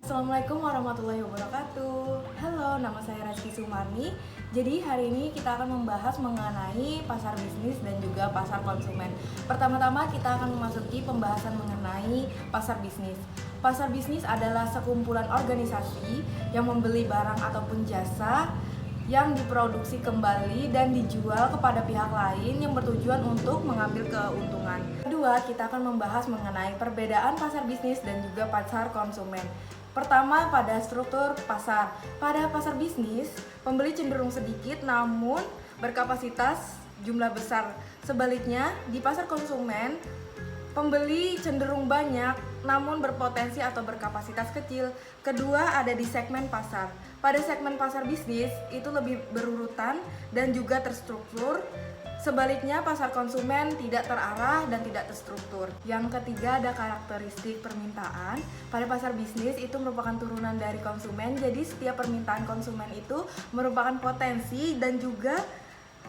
Assalamualaikum warahmatullahi wabarakatuh. Halo, nama saya Reski Sumani. Jadi hari ini kita akan membahas mengenai pasar bisnis dan juga pasar konsumen. Pertama-tama kita akan memasuki pembahasan mengenai pasar bisnis. Pasar bisnis adalah sekumpulan organisasi yang membeli barang ataupun jasa yang diproduksi kembali dan dijual kepada pihak lain yang bertujuan untuk mengambil keuntungan. Kedua, kita akan membahas mengenai perbedaan pasar bisnis dan juga pasar konsumen. Pertama, pada struktur pasar. Pada pasar bisnis, pembeli cenderung sedikit namun berkapasitas jumlah besar. Sebaliknya, di pasar konsumen, pembeli cenderung banyak namun berpotensi atau berkapasitas kecil. Kedua, ada di segmen pasar. Pada segmen pasar bisnis, itu lebih berurutan dan juga terstruktur. Sebaliknya, pasar konsumen tidak terarah dan tidak terstruktur. Yang ketiga, ada karakteristik permintaan. Pada pasar bisnis itu merupakan turunan dari konsumen, jadi setiap permintaan konsumen itu merupakan potensi dan juga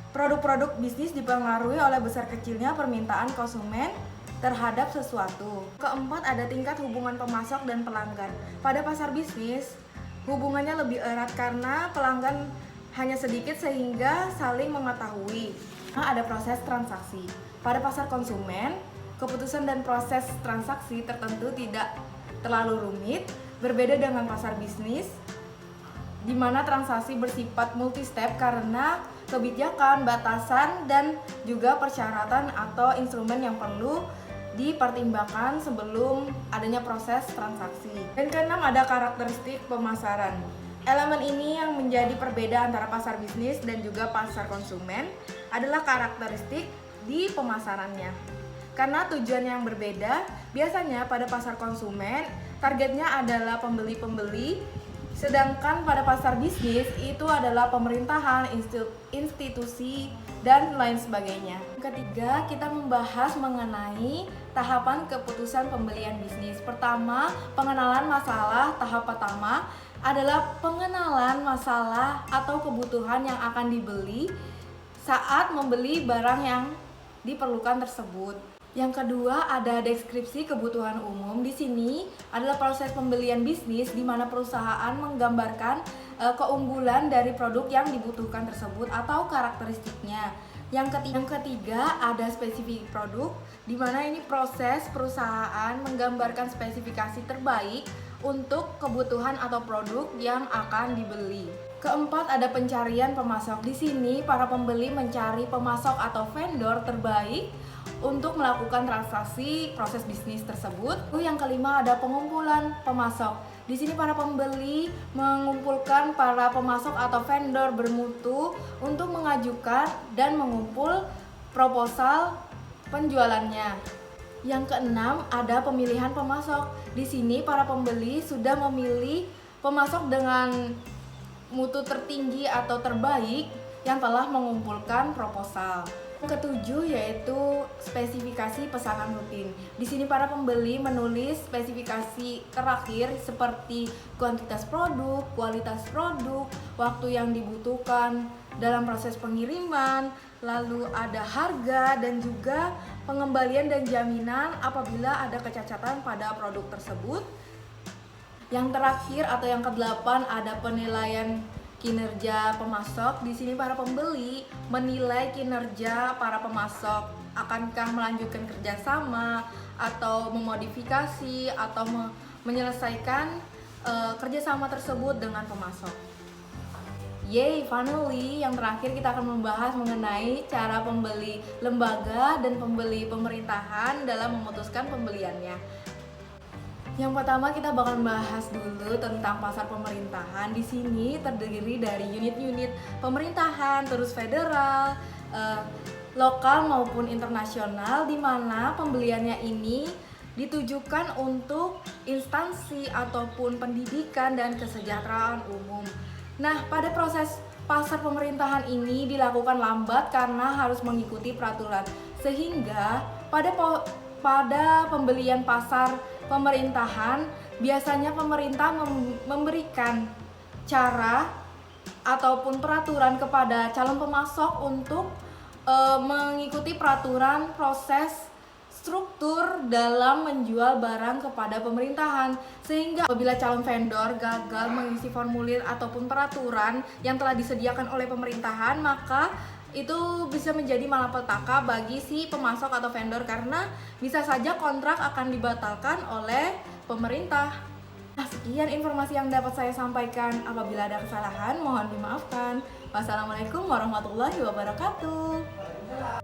produk-produk bisnis dipengaruhi oleh besar kecilnya permintaan konsumen terhadap sesuatu. Keempat, ada tingkat hubungan pemasok dan pelanggan. Pada pasar bisnis, hubungannya lebih erat karena pelanggan hanya sedikit sehingga saling mengetahui. Ada proses transaksi. Pada pasar konsumen, keputusan dan proses transaksi tertentu tidak terlalu rumit, berbeda dengan pasar bisnis di mana transaksi bersifat multi-step karena kebijakan, batasan, dan juga persyaratan atau instrumen yang perlu dipertimbangkan sebelum adanya proses transaksi. Dan keenam, ada karakteristik pemasaran. Elemen ini yang menjadi perbedaan antara pasar bisnis dan juga pasar konsumen adalah karakteristik di pemasarannya. Karena tujuan yang berbeda, biasanya pada pasar konsumen targetnya adalah pembeli-pembeli, sedangkan pada pasar bisnis itu adalah pemerintahan, institusi, dan lain sebagainya. Ketiga, kita membahas mengenai tahapan keputusan pembelian bisnis. Pertama, pengenalan masalah. Tahap pertama adalah pengenalan masalah atau kebutuhan yang akan dibeli saat membeli barang yang diperlukan tersebut. Yang kedua, ada deskripsi kebutuhan umum. Di sini adalah proses pembelian bisnis di mana perusahaan menggambarkan keunggulan dari produk yang dibutuhkan tersebut atau karakteristiknya. Yang ketiga, ada spesifik produk, di mana ini proses perusahaan menggambarkan spesifikasi terbaik untuk kebutuhan atau produk yang akan dibeli. Keempat, ada pencarian pemasok. Di sini para pembeli mencari pemasok atau vendor terbaik untuk melakukan transaksi proses bisnis tersebut. Yang kelima, ada pengumpulan pemasok. Di sini para pembeli mengumpulkan para pemasok atau vendor bermutu untuk mengajukan dan mengumpul proposal penjualannya. Yang keenam, ada pemilihan pemasok. Di sini para pembeli sudah memilih pemasok dengan mutu tertinggi atau terbaik yang telah mengumpulkan proposal. Yang ketujuh yaitu spesifikasi pesanan rutin. Di sini para pembeli menulis spesifikasi terakhir seperti kuantitas produk, kualitas produk, waktu yang dibutuhkan dalam proses pengiriman, lalu ada harga dan juga pengembalian dan jaminan apabila ada kecacatan pada produk tersebut. Yang terakhir atau yang kedelapan, ada penilaian kinerja pemasok. Di sini para pembeli menilai kinerja para pemasok, akankah melanjutkan kerjasama atau memodifikasi atau menyelesaikan kerjasama tersebut dengan pemasok. Finally, yang terakhir kita akan membahas mengenai cara pembeli lembaga dan pembeli pemerintahan dalam memutuskan pembeliannya. Yang pertama, kita bakal bahas dulu tentang pasar pemerintahan. Di sini terdiri dari unit-unit pemerintahan, terus federal, lokal maupun internasional, di mana pembeliannya ini ditujukan untuk instansi ataupun pendidikan dan kesejahteraan umum. Nah, pada proses pasar pemerintahan ini dilakukan lambat karena harus mengikuti peraturan, sehingga pada pembelian pasar pemerintahan, biasanya pemerintah memberikan cara ataupun peraturan kepada calon pemasok untuk mengikuti peraturan proses terstruktur dalam menjual barang kepada pemerintahan, sehingga apabila calon vendor gagal mengisi formulir ataupun peraturan yang telah disediakan oleh pemerintahan, maka itu bisa menjadi malapetaka bagi si pemasok atau vendor, karena bisa saja kontrak akan dibatalkan oleh pemerintah. Nah, sekian informasi yang dapat saya sampaikan. Apabila ada kesalahan, mohon dimaafkan. Wassalamualaikum warahmatullahi wabarakatuh.